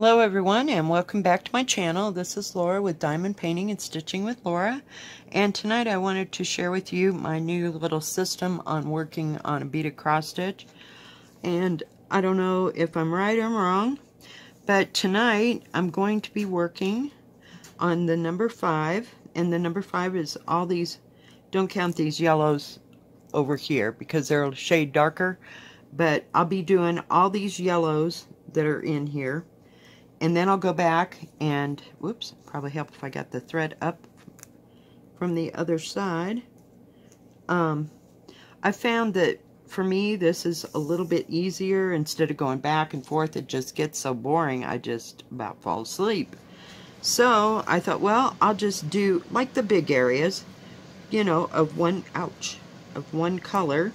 Hello everyone and welcome back to my channel. This is Laura with Diamond Painting and Stitching with Laura, and tonight I wanted to share with you my new little system on working on a beaded cross stitch. And I don't know if I'm right or wrong, but tonight I'm going to be working on the number 5, and the number 5 is all these, don't count these yellows over here because they're a shade darker, but I'll be doing all these yellows that are in here. And then I'll go back and, whoops, probably help if I got the thread up from the other side. I found that for me this is a little bit easier. Instead of going back and forth, it just gets so boring I just about fall asleep. So I thought, well, I'll just do like the big areas, you know, of one, of one color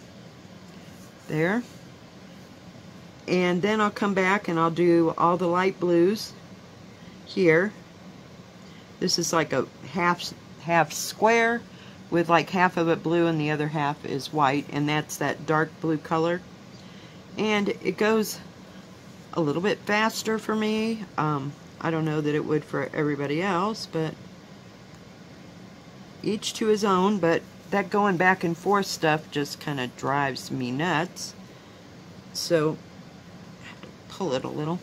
there. And then I'll come back and I'll do all the light blues here. This is like a half square with like half of it blue and the other half is white, and that's that dark blue color. And it goes a little bit faster for me. I don't know that it would for everybody else, but each to his own. But that going back and forth stuff just kind of drives me nuts. So pull it a little,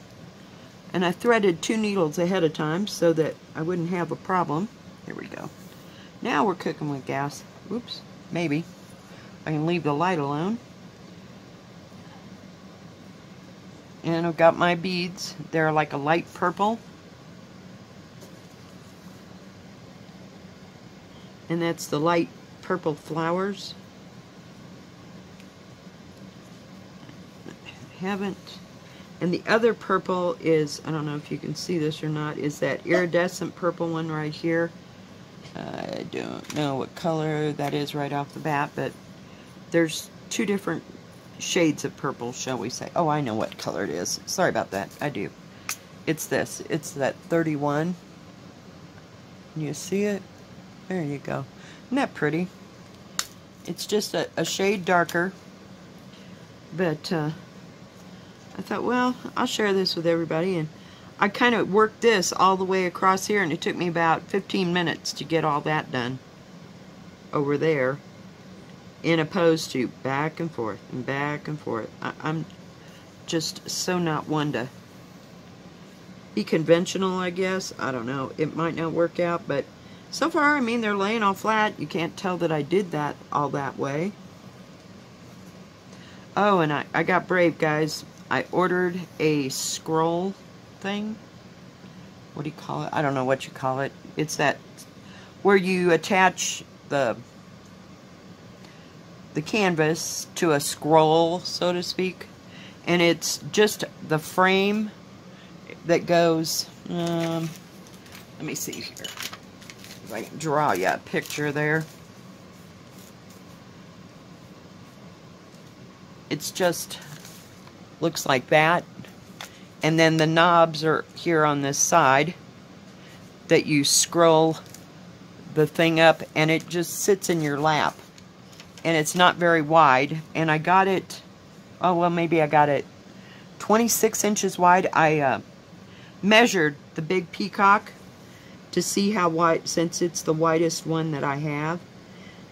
and I threaded 2 needles ahead of time so that I wouldn't have a problem. Here we go. Now we're cooking with gas. Oops, maybe I can leave the light alone. And I've got my beads. They're like a light purple, and that's the light purple flowers. I haven't. And the other purple is, I don't know if you can see this or not, is that iridescent purple one right here. I don't know what color that is right off the bat, but there's 2 different shades of purple, shall we say. Oh, I know what color it is. Sorry about that. I do. It's this. It's that 31. Can you see it? There you go. Isn't that pretty? It's just a shade darker, but I thought, well, I'll share this with everybody. And I kind of worked this all the way across here, and it took me about 15 minutes to get all that done over there, in opposed to back and forth and back and forth. I'm just so not one to be conventional, I guess. I don't know. It might not work out, but so far, I mean, they're laying all flat. You can't tell that I did that all that way. Oh, and I got brave, guys. I ordered a scroll thing. What do you call it? I don't know what you call it. It's that where you attach the canvas to a scroll, so to speak. And it's just the frame that goes, let me see here. If I can draw you a picture there. It's just looks like that, and then the knobs are here on this side that you scroll the thing up, and it just sits in your lap, and it's not very wide. And I got it, oh well, maybe I got it 26 inches wide. I measured the big peacock to see how wide, since it's the widest one that I have.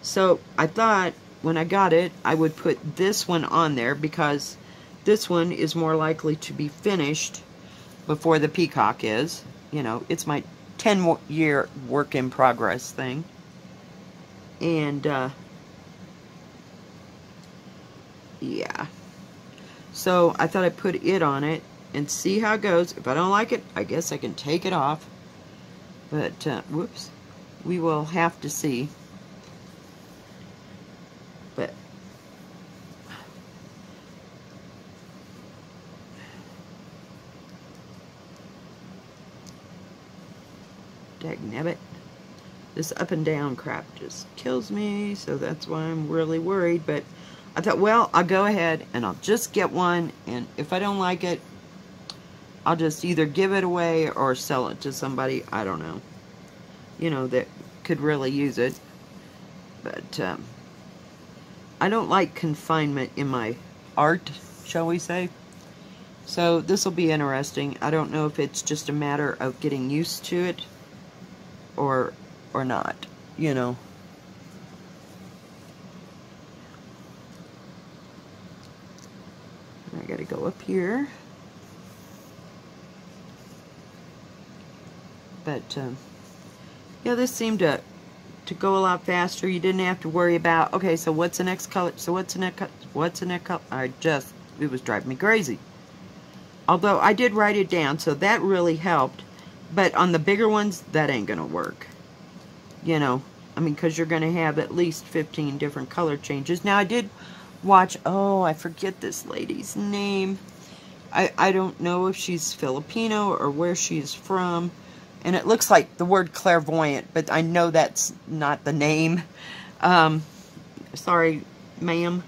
So I thought when I got it I would put this one on there, because this one is more likely to be finished before the peacock is. You know, it's my 10-year work in progress thing. And, yeah. So I thought I'd put it on it and see how it goes. If I don't like it, I guess I can take it off. But, whoops. We will have to see. But dagnabbit, this up and down crap just kills me, so that's why I'm really worried. But I thought, well, I'll go ahead and I'll just get one, and if I don't like it, I'll just either give it away or sell it to somebody, I don't know, you know, that could really use it. But I don't like confinement in my art, shall we say. So this will be interesting. I don't know if it's just a matter of getting used to it or not, you know. I gotta go up here. But yeah, this seemed to go a lot faster. You didn't have to worry about, okay, so what's the next color? So what's the next color? It was driving me crazy. Although I did write it down, so that really helped. But on the bigger ones, that ain't gonna work. You know, I mean, because you're gonna have at least 15 different color changes. Now I did watch, oh, I forget this lady's name. I don't know if she's Filipino or where she's from. And it looks like the word clairvoyant, but I know that's not the name. Sorry, ma'am.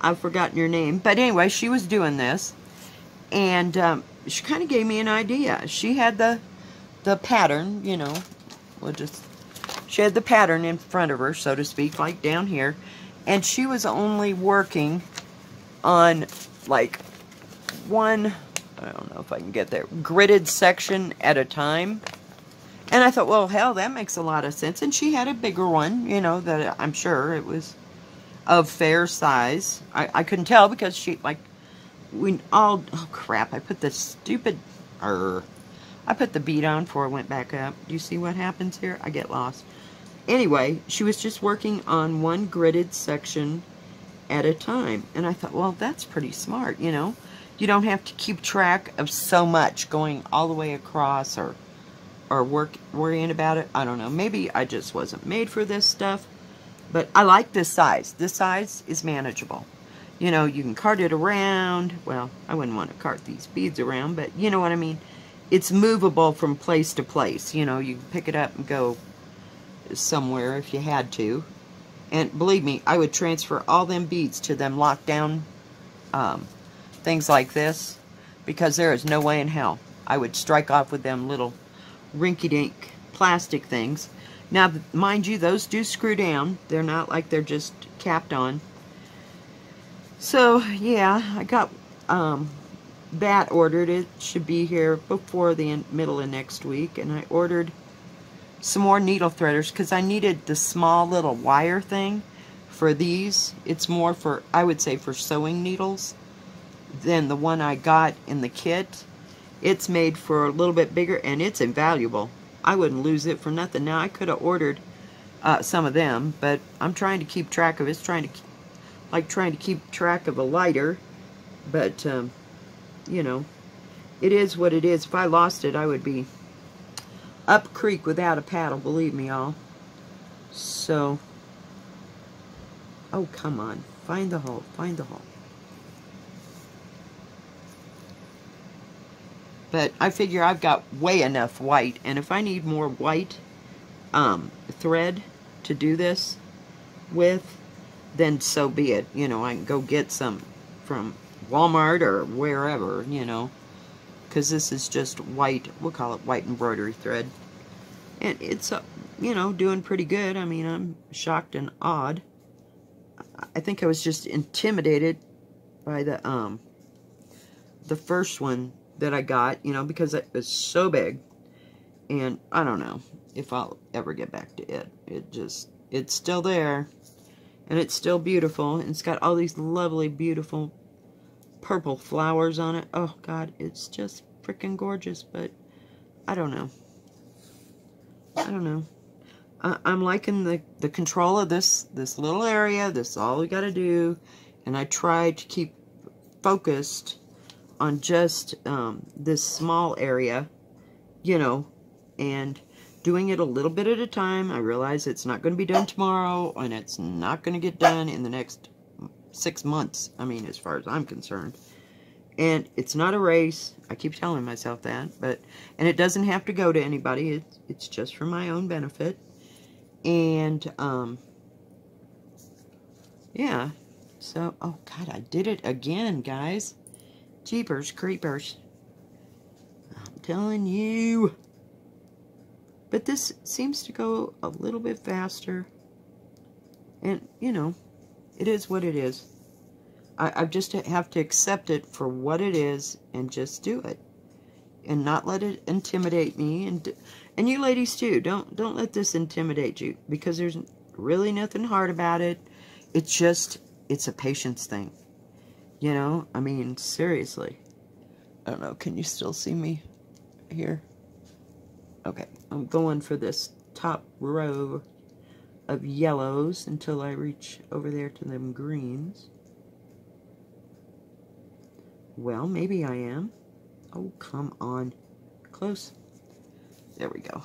I've forgotten your name. But anyway, she was doing this. And she kind of gave me an idea. She had the pattern, you know. She had the pattern in front of her, so to speak, like down here. And she was only working on, like, one, I don't know if I can get there, gridded section at a time. And I thought, well, hell, that makes a lot of sense. And she had a bigger one, you know, that I'm sure it was of fair size. I couldn't tell because she, like, oh crap, I put the stupid, I put the bead on before I went back up. Do you see what happens here? I get lost. Anyway, she was just working on one gridded section at a time. And I thought, well, that's pretty smart, you know. You don't have to keep track of so much going all the way across or worrying about it. I don't know. Maybe I just wasn't made for this stuff. But I like this size. This size is manageable. You know, you can cart it around. Well, I wouldn't want to cart these beads around, but you know what I mean. It's movable from place to place. You know, you can pick it up and go somewhere if you had to. And believe me, I would transfer all them beads to them lockdown things like this, because there is no way in hell I would strike off with them little rinky-dink plastic things. Now, mind you, those do screw down. They're not like they're just capped on. So, yeah, I got that ordered. It should be here before the middle of next week. And I ordered some more needle threaders because I needed the small little wire thing for these. It's more for, I would say, for sewing needles than the one I got in the kit. It's made for a little bit bigger, and it's invaluable. I wouldn't lose it for nothing. Now, I could have ordered some of them, but I'm trying to keep track of it. It's trying to keep track of a lighter, but, you know, it is what it is. If I lost it, I would be up creek without a paddle, believe me, y'all. So, oh, come on. Find the hole. Find the hole. But I figure I've got way enough white, and if I need more white thread to do this with, then so be it. You know, I can go get some from Walmart or wherever, you know, because this is just white, we'll call it white embroidery thread. And it's, you know, doing pretty good. I mean, I'm shocked and awed. I think I was just intimidated by the first one that I got, you know, because it was so big. And I don't know if I'll ever get back to it. It's still there. And it's still beautiful. And it's got all these lovely, beautiful purple flowers on it. Oh, God, it's just freaking gorgeous. But I don't know. I don't know. I'm liking the control of this little area. This is all we got to do. And I try to keep focused on just this small area, you know, and doing it a little bit at a time. I realize it's not going to be done tomorrow, and it's not going to get done in the next 6 months, I mean, as far as I'm concerned. And it's not a race. I keep telling myself that, and it doesn't have to go to anybody. It's just for my own benefit. And, yeah. So, oh, God, I did it again, guys. Jeepers creepers. I'm telling you. But this seems to go a little bit faster. And, you know, it is what it is. I just have to accept it for what it is and just do it. And not let it intimidate me. And you ladies too, don't let this intimidate you, because there's really nothing hard about it. It's a patience thing. You know, I mean, seriously. I don't know, can you still see me here? Okay, I'm going for this top row of yellows until I reach over there to them greens. Well, maybe I am. Oh, come on. Close. There we go.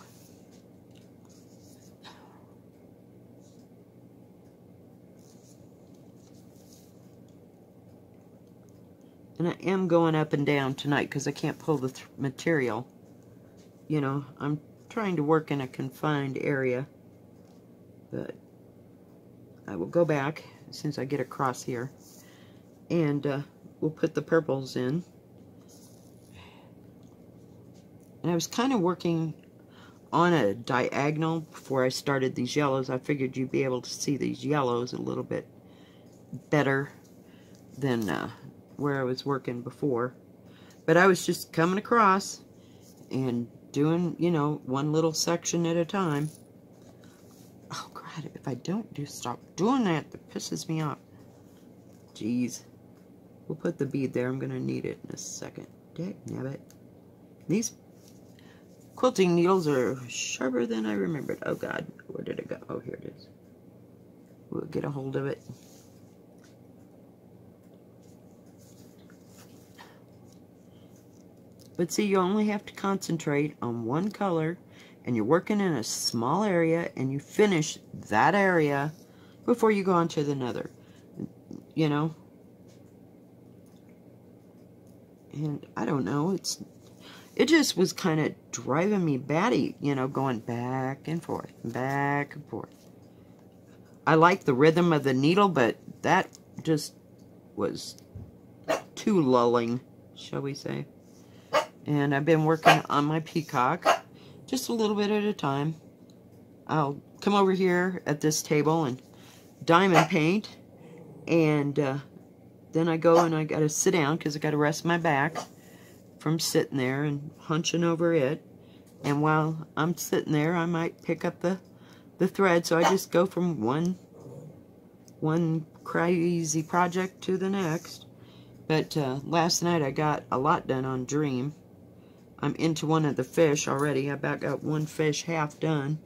And I am going up and down tonight because I can't pull the material. You know, I'm trying to work in a confined area. But I will go back as soon as I get across here. And we'll put the purples in. And I was kind of working on a diagonal before I started these yellows. I figured you'd be able to see these yellows a little bit better than where I was working before. But I was just coming across and doing, you know, one little section at a time. Oh, God, if I don't stop doing that, that pisses me off. Jeez. We'll put the bead there. I'm going to need it in a second. Dagnabbit. These quilting needles are sharper than I remembered. Oh, God. Where did it go? Oh, here it is. We'll get a hold of it. But see, you only have to concentrate on one color, and you're working in a small area, and you finish that area before you go on to another. You know? And I don't know, it just was kind of driving me batty, you know, going back and forth, back and forth. I like the rhythm of the needle, but that just was too lulling, shall we say. And I've been working on my peacock just a little bit at a time. I'll come over here at this table and diamond paint, and then I go and I gotta sit down because I gotta rest my back from sitting there and hunching over it. And while I'm sitting there, I might pick up the thread, so I just go from one crazy project to the next. But last night I got a lot done on Dream. I'm into one of the fish already. I about got one fish half done.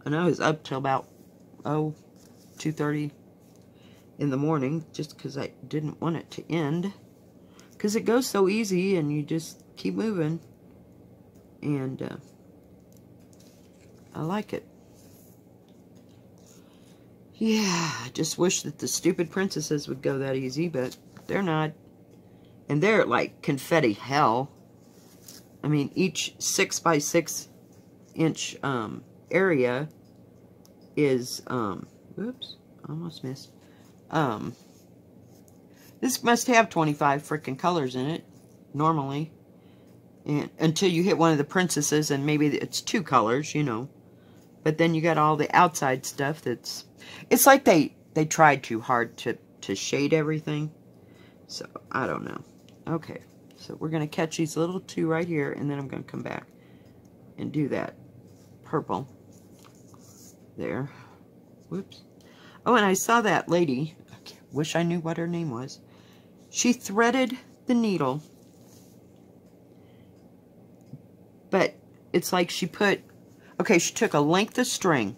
And I was up till about, 2:30 in the morning, just because I didn't want it to end. Because it goes so easy and you just keep moving. And I like it. Yeah, I just wish that the stupid princesses would go that easy, but they're not. And they're like confetti hell. I mean, each 6 by 6 inch area is, oops, almost missed. This must have 25 freaking colors in it, normally. And until you hit one of the princesses, and maybe it's 2 colors, you know. But then you got all the outside stuff that's, it's like they tried too hard to shade everything. So, I don't know. Okay. So we're going to catch these little 2 right here, and then I'm going to come back and do that purple there. Whoops. Oh, and I saw that lady. I wish I knew what her name was. She threaded the needle, but it's like she put, okay, she took a length of string,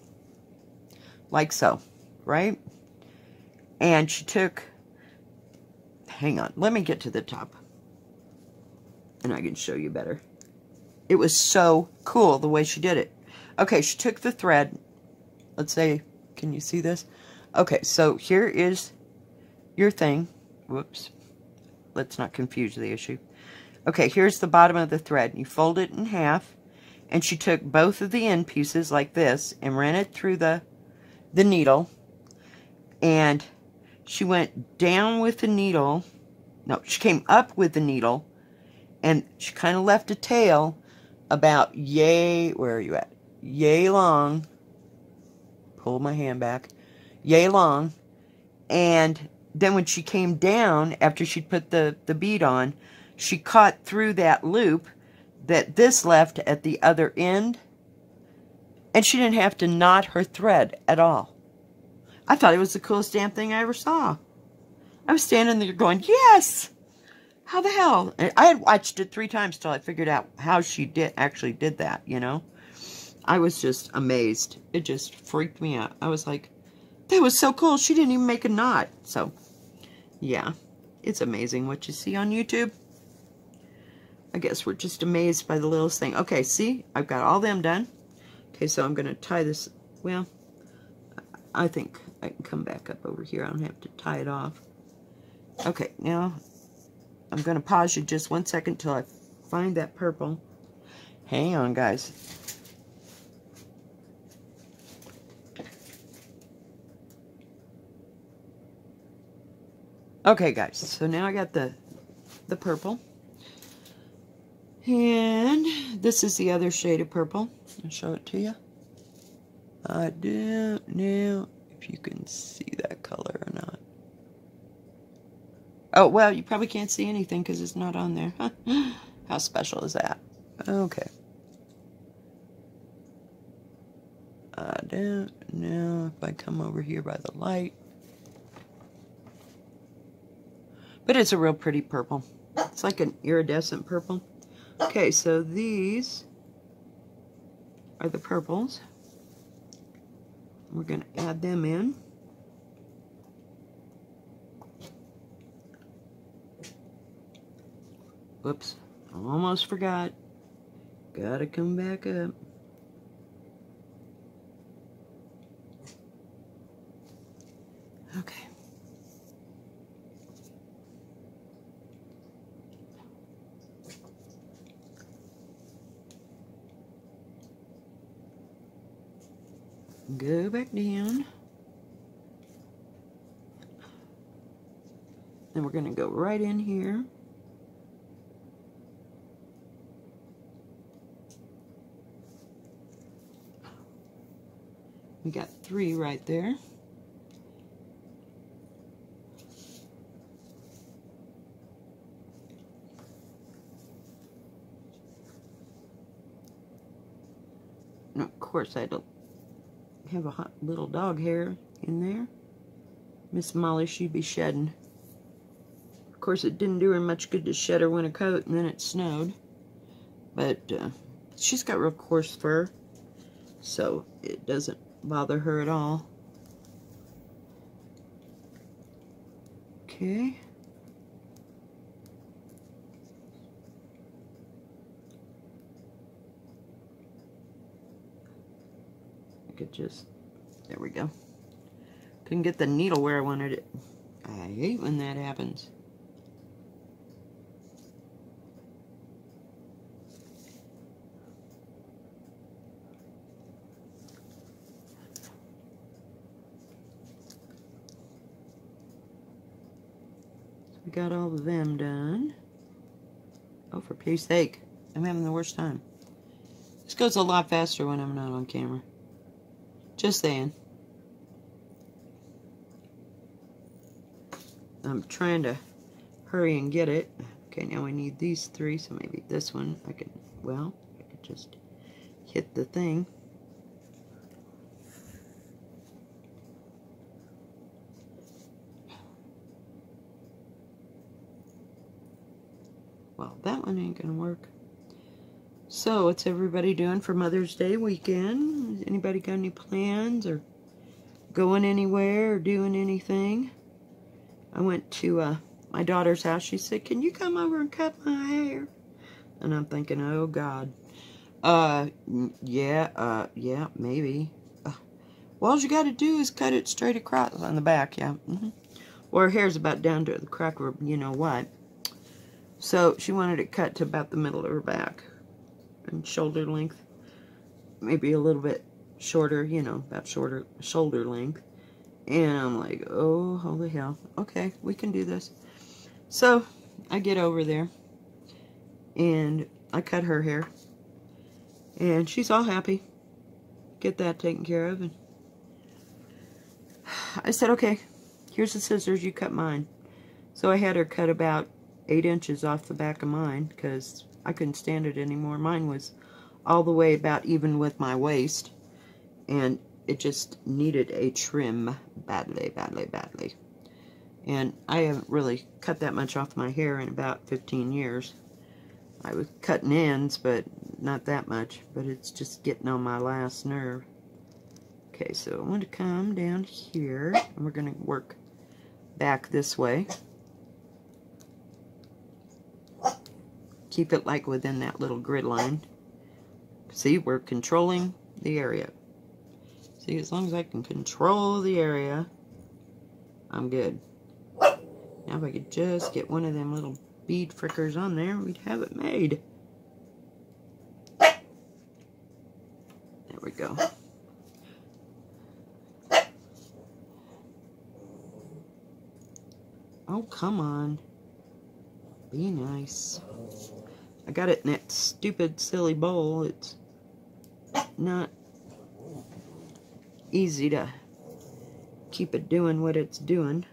like so, right? And she took, hang on, let me get to the top. And I can show you better. It was so cool the way she did it. Okay, she took the thread. Let's say, can you see this? Okay, so here is your thing. Whoops. Let's not confuse the issue. Okay, here's the bottom of the thread. You fold it in half. And she took both of the end pieces like this and ran it through the needle. And she went down with the needle. No, she came up with the needle. And she kind of left a tail about where are you at? Yay long. Pull my hand back. Yay long. And then when she came down, after she'd put the bead on, she caught through that loop that this left at the other end, and she didn't have to knot her thread at all. I thought it was the coolest damn thing I ever saw. I was standing there going, yes! How the hell? And I had watched it 3 times till I figured out how she actually did that, you know? I was just amazed. It just freaked me out. I was like, that was so cool. She didn't even make a knot. So, yeah. It's amazing what you see on YouTube. I guess we're just amazed by the littlest thing. Okay, see? I've got all them done. Okay, so I'm going to tie this. Well, I think I can come back up over here. I don't have to tie it off. Okay, now I'm going to pause you just 1 second till I find that purple. Hang on, guys. Okay, guys, so now I got the purple. And this is the other shade of purple. I'll show it to you. I don't know if you can see that color or not. Oh, well, you probably can't see anything because it's not on there. How special is that? Okay. I don't know if I come over here by the light. But it's a real pretty purple. It's like an iridescent purple. Okay, so these are the purples. We're going to add them in. Whoops, almost forgot. Gotta come back up. Okay. Go back down. Then we're going to go right in here. We got 3 right there. And of course, I don't have a hot little dog hair in there. Miss Molly, she'd be shedding. Of course, it didn't do her much good to shed her winter coat, and then it snowed. But she's got real coarse fur, so it doesn't bother her at all. Okay. I could just, there we go. Couldn't get the needle where I wanted it. I hate when that happens. We got all of them done. Oh, for pity's sake. I'm having the worst time. This goes a lot faster when I'm not on camera. Just saying. I'm trying to hurry and get it. Okay, now we need these 3, so maybe this one I could, well, I could just hit the thing. Well, that one ain't gonna work. So, what's everybody doing for Mother's Day weekend? Anybody got any plans or going anywhere or doing anything? I went to my daughter's house. She said, can you come over and cut my hair? And I'm thinking, oh, God. Yeah, maybe. Well, all you got to do is cut it straight across on the back, yeah. Well, her hair's about down to the crack of her, you know what. So, she wanted it cut to about the middle of her back. And shoulder length. Maybe a little bit shorter, you know, about shoulder length. And I'm like, oh, holy hell. Okay, we can do this. So, I get over there. And I cut her hair. And she's all happy. Get that taken care of. And I said, okay, Here's the scissors, you cut mine. So I had her cut about 8 inches off the back of mine because I couldn't stand it anymore. Mine was all the way about even with my waist, and it just needed a trim badly, badly, badly. And I haven't really cut that much off my hair in about 15 years. I was cutting ends, but not that much, but it's just getting on my last nerve. Okay, so I want to come down here, and we're going to work back this way. Keep it like within that little grid line. See, we're controlling the area. See, as long as I can control the area, I'm good. Now if I could just get one of them little bead frickers on there, we'd have it made. There we go. Oh, come on. Be nice. I got it in that stupid, silly bowl. It's not easy to keep it doing what it's doing.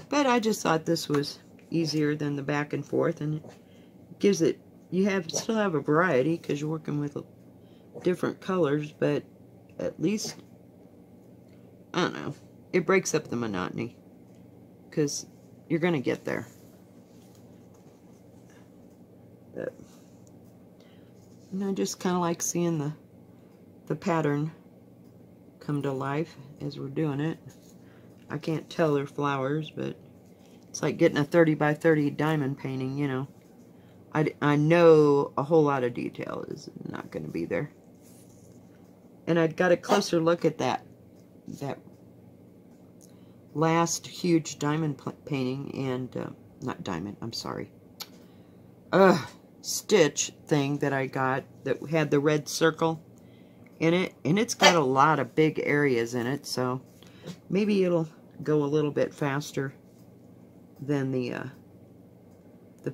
But I just thought this was easier than the back and forth, and it gives it, still have a variety because you're working with different colors, but at least, I don't know, it breaks up the monotony because you're going to get there. But, and I just kind of like seeing the pattern come to life as we're doing it. I can't tell they're flowers, but it's like getting a 30 by 30 diamond painting, you know. I know a whole lot of detail is not going to be there. And I got a closer look at that last huge diamond painting, and not diamond, I'm sorry. Stitch thing that I got that had the red circle in it, and it's got a lot of big areas in it, so maybe it'll go a little bit faster than the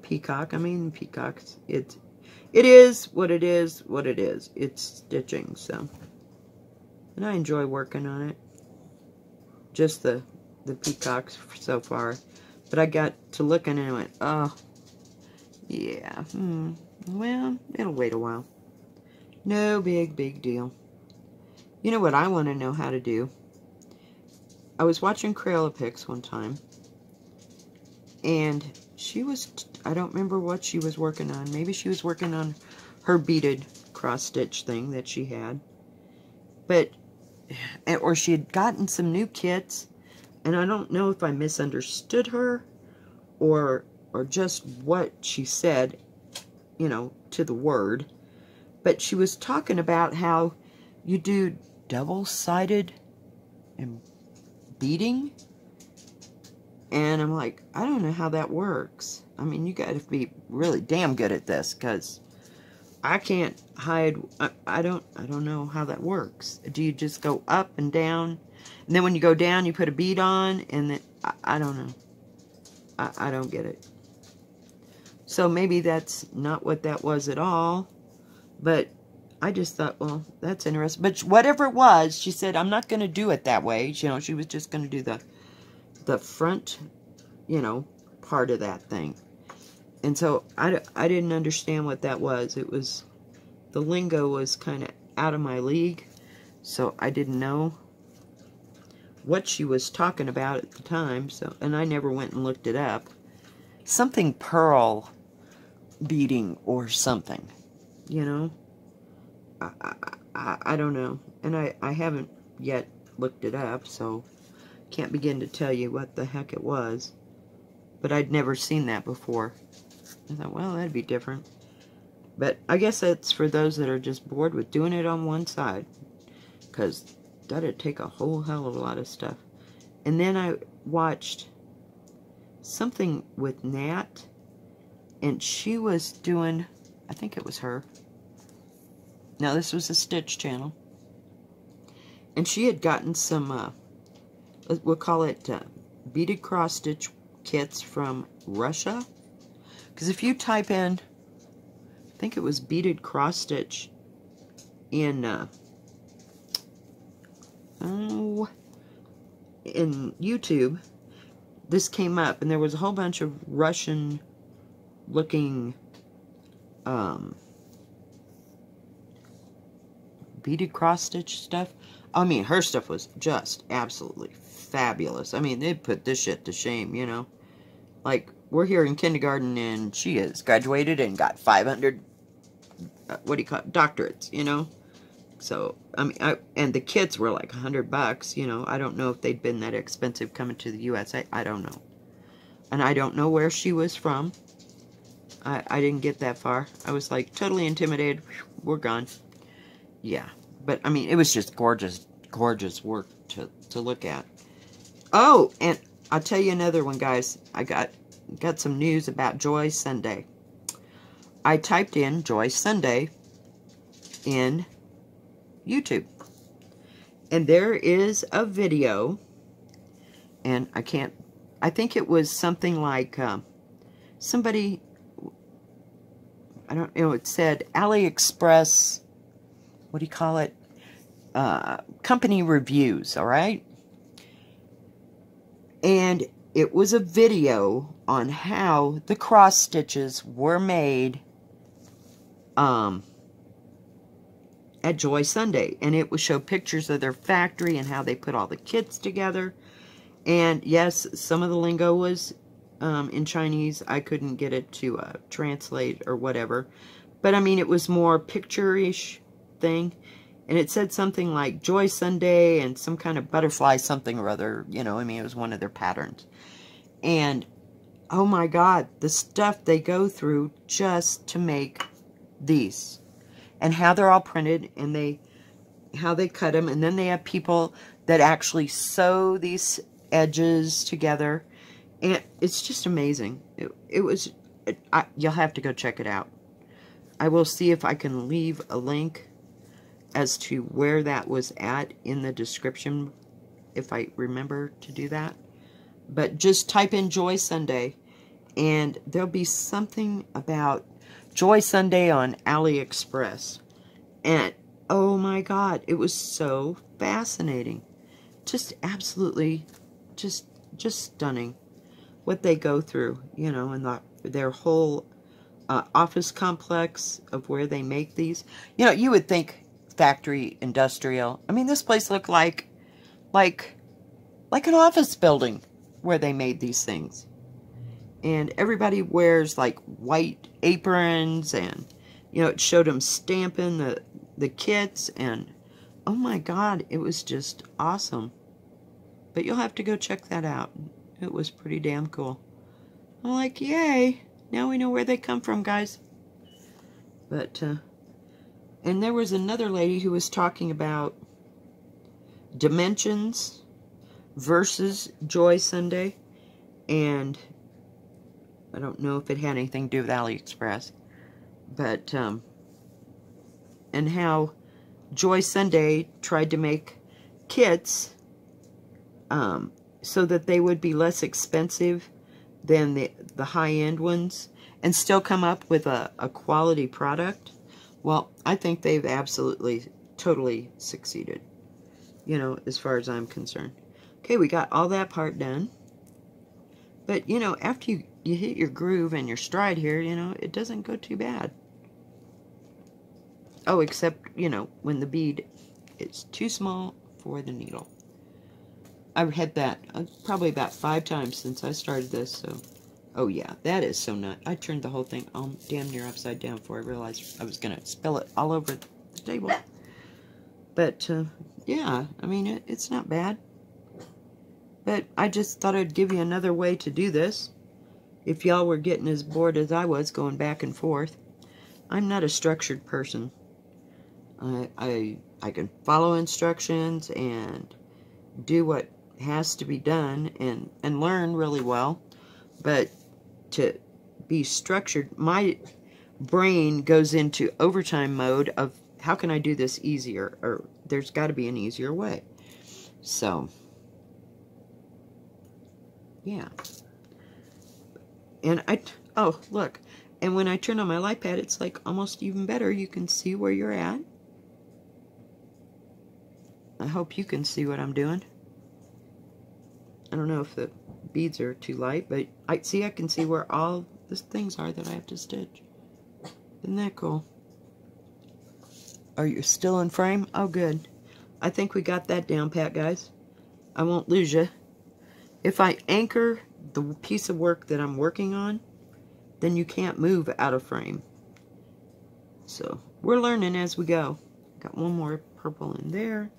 peacock. I mean, peacocks, it is what it is, what it is. It's stitching, so. And I enjoy working on it. Just the peacocks so far. But I got to looking and I went, oh, yeah, well, it'll wait a while. No big deal. You know what I want to know how to do? I was watching Crayola Pix one time, and she was, I don't remember what she was working on. Maybe she was working on her beaded cross-stitch thing that she had. But, or she had gotten some new kits, and I don't know if I misunderstood her, or just what she said, you know, to the word. But she was talking about how you do double-sided and beading, and I'm like, I don't know how that works. I mean, you got to be really damn good at this, because I can't hide. I don't know how that works. Do you just go up and down, and then when you go down, you put a bead on, and then I don't know. I don't get it. So maybe that's not what that was at all, but I just thought, well, that's interesting. But whatever it was, she said, I'm not going to do it that way. You know, she was just going to do the front, you know, part of that thing. And so I didn't understand what that was. It was, the lingo was kind of out of my league, so I didn't know what she was talking about at the time. So, and I never went and looked it up. Something pearl beading or something, you know. I don't know, and I haven't yet looked it up, so can't begin to tell you what the heck it was. But I'd never seen that before. I thought, well, that'd be different. But I guess that's for those that are just bored with doing it on one side, because that'd take a whole hell of a lot of stuff. And then I watched something with Nat, and she was doing, I think it was her. Now, this was a Stitch channel. And she had gotten some, we'll call it beaded cross-stitch kits from Russia. Because if you type in, I think it was beaded cross-stitch in oh, in YouTube, this came up, and there was a whole bunch of Russian-looking beaded cross-stitch stuff. I mean, her stuff was just absolutely fabulous. I mean, they put this shit to shame, you know. Like, we're here in kindergarten, and she has graduated and got 500, what do you call it, doctorates, you know. So, I mean, and the kits were like $100, you know. I don't know if they'd been that expensive coming to the U.S. I don't know. And I don't know where she was from. I didn't get that far. I was like totally intimidated. We're gone. Yeah. But, I mean, it was just gorgeous, gorgeous work to look at. Oh, and I'll tell you another one, guys. I got some news about Joy Sunday. I typed in Joy Sunday in YouTube. And there is a video. And I think it was something like somebody, I don't know, it said AliExpress, what do you call it? Company reviews, all right? And it was a video on how the cross stitches were made at Joy Sunday. And it would show pictures of their factory and how they put all the kits together. And yes, some of the lingo was in Chinese. I couldn't get it to translate or whatever. But I mean, it was more picture-ish thing. And it said something like Joy Sunday and some kind of butterfly something or other. You know, I mean, it was one of their patterns. And, oh my God, the stuff they go through just to make these. And how they're all printed and how they cut them. And then they have people that actually sew these edges together. And it's just amazing. You'll have to go check it out. I will see if I can leave a link as to where that was at in the description, if I remember to do that. But just type in Joy Sunday, and there'll be something about Joy Sunday on AliExpress. And, oh my God, it was so fascinating. Just absolutely, just stunning what they go through, you know, and their whole office complex of where they make these. You know, you would think factory, industrial. I mean, this place looked like an office building where they made these things. And everybody wears like white aprons, and you know, it showed them stamping the kits, and oh my God, it was just awesome. But you'll have to go check that out. It was pretty damn cool. I'm like, yay, now we know where they come from, guys. But and there was another lady who was talking about Dimensions versus Joy Sunday, and I don't know if it had anything to do with AliExpress, but and how Joy Sunday tried to make kits so that they would be less expensive than the high-end ones and still come up with a quality product. Well, I think they've absolutely, totally succeeded, you know, as far as I'm concerned. Okay, we got all that part done. But, you know, after you hit your groove and your stride here, you know, it doesn't go too bad. Oh, except, you know, when the bead is too small for the needle. I've had that probably about 5 times since I started this, so... Oh yeah, that is so nut. I turned the whole thing damn near upside down before I realized I was going to spill it all over the table. But, yeah, I mean, it's not bad. But I just thought I'd give you another way to do this. If y'all were getting as bored as I was going back and forth. I'm not a structured person. I can follow instructions and do what has to be done and learn really well. But to be structured, my brain goes into overtime mode of how can I do this easier, or there's got to be an easier way. So, yeah. And oh, look, and when I turn on my light pad, it's like almost even better. You can see where you're at. I hope you can see what I'm doing. I don't know if the beads are too light, but I can see where all the things are that I have to stitch. Isn't that cool? Are you still in frame? Oh, good. I think we got that down pat, guys. I won't lose you. If I anchor the piece of work that I'm working on, then you can't move out of frame. So, we're learning as we go. Got one more purple in there.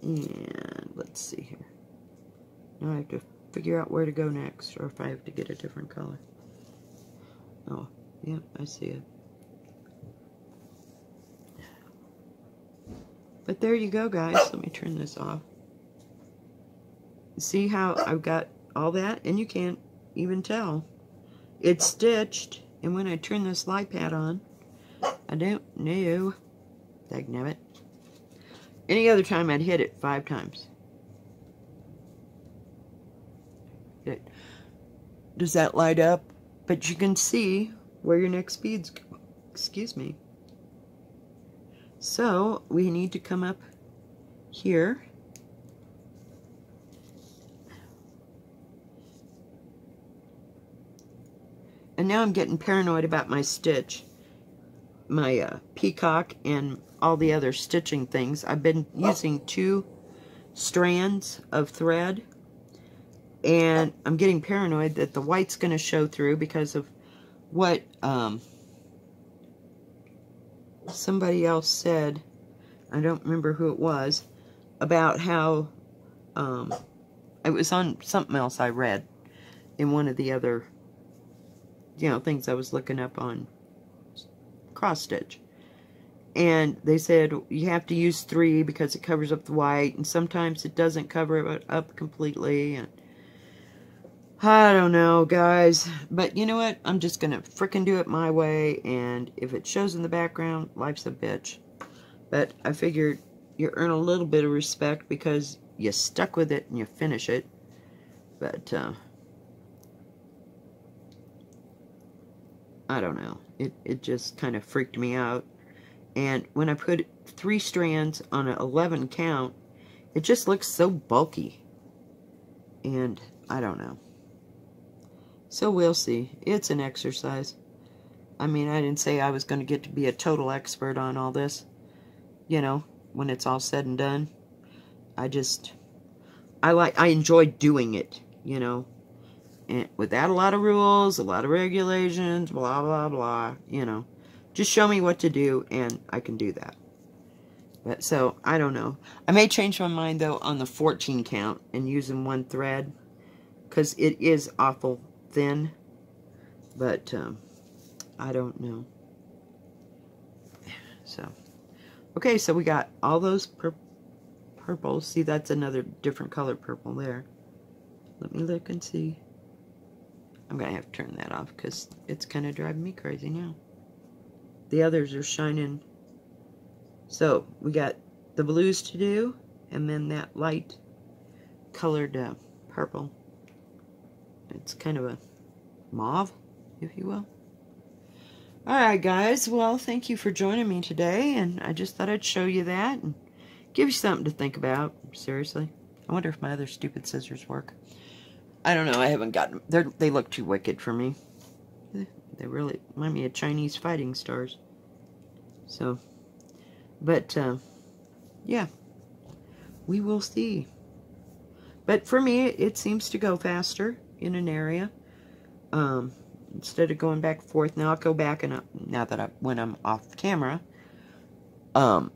And let's see here. Now I have to figure out where to go next, or if I have to get a different color. Oh, yeah, I see it. But there you go, guys. Let me turn this off. See how I've got all that? And you can't even tell. It's stitched. And when I turn this light pad on, I don't know. Dagnabbit. Any other time, I'd hit it 5 times. Does that light up? But you can see where your next beads go. Excuse me. So, we need to come up here. And now I'm getting paranoid about my stitch. My peacock and all the other stitching things. I've been using 2 strands of thread. And I'm getting paranoid that the white's going to show through because of what somebody else said. I don't remember who it was. About how it was on something else I read in one of the other, you know, things I was looking up on cross stitch. And they said you have to use 3 because it covers up the white, and sometimes it doesn't cover it up completely. And I don't know, guys, but you know what? I'm just gonna frickin' do it my way, and if it shows in the background, life's a bitch. But I figured you earn a little bit of respect because you stuck with it and you finish it. But I don't know. It just kind of freaked me out. And when I put 3 strands on an 11 count, it just looks so bulky. And I don't know. So we'll see. It's an exercise. I mean, I didn't say I was going to get to be a total expert on all this. You know, when it's all said and done. I enjoy doing it, you know. And without a lot of rules, a lot of regulations, blah, blah, blah, you know. Just show me what to do, and I can do that. But, so, I don't know. I may change my mind, though, on the 14 count and using 1 thread. Because it is awful thin. But, I don't know. So, okay, so we got all those purples. See, that's another different color purple there. Let me look and see. I'm going to have to turn that off because it's kind of driving me crazy now. The others are shining. So, we got the blues to do, and then that light colored purple. It's kind of a mauve, if you will. Alright, guys. Well, thank you for joining me today, and I just thought I'd show you that and give you something to think about. Seriously. I wonder if my other stupid scissors work. I don't know. I haven't gotten them. They look too wicked for me. They really remind me of Chinese fighting stars. So, but, yeah. We will see. But for me, it seems to go faster in an area. Instead of going back and forth. Now I'll go back and now that when I'm off camera, I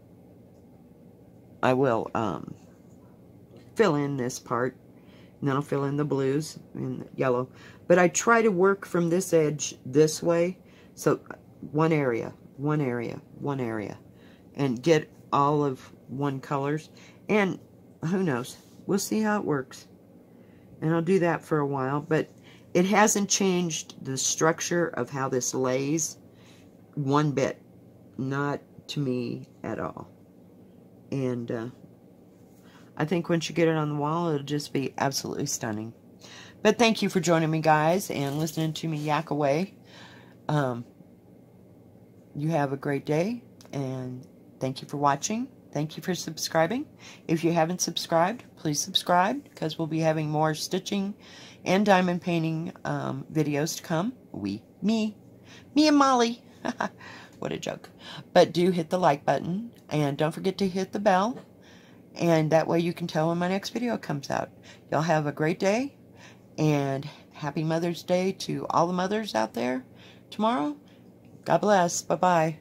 will, fill in this part. And then I'll fill in the blues and the yellow. But I try to work from this edge this way. So, one area. And get all of one colors. And, who knows. We'll see how it works. And I'll do that for a while. But it hasn't changed the structure of how this lays one bit. Not to me at all. And, I think once you get it on the wall, it'll just be absolutely stunning. But thank you for joining me, guys, and listening to me yak away. You have a great day, and thank you for watching. Thank you for subscribing. If you haven't subscribed, please subscribe, because we'll be having more stitching and diamond painting videos to come. Me and Molly. What a joke. But do hit the like button, and don't forget to hit the bell, and that way you can tell when my next video comes out. Y'all have a great day, and happy Mother's Day to all the mothers out there tomorrow. God bless. Bye-bye.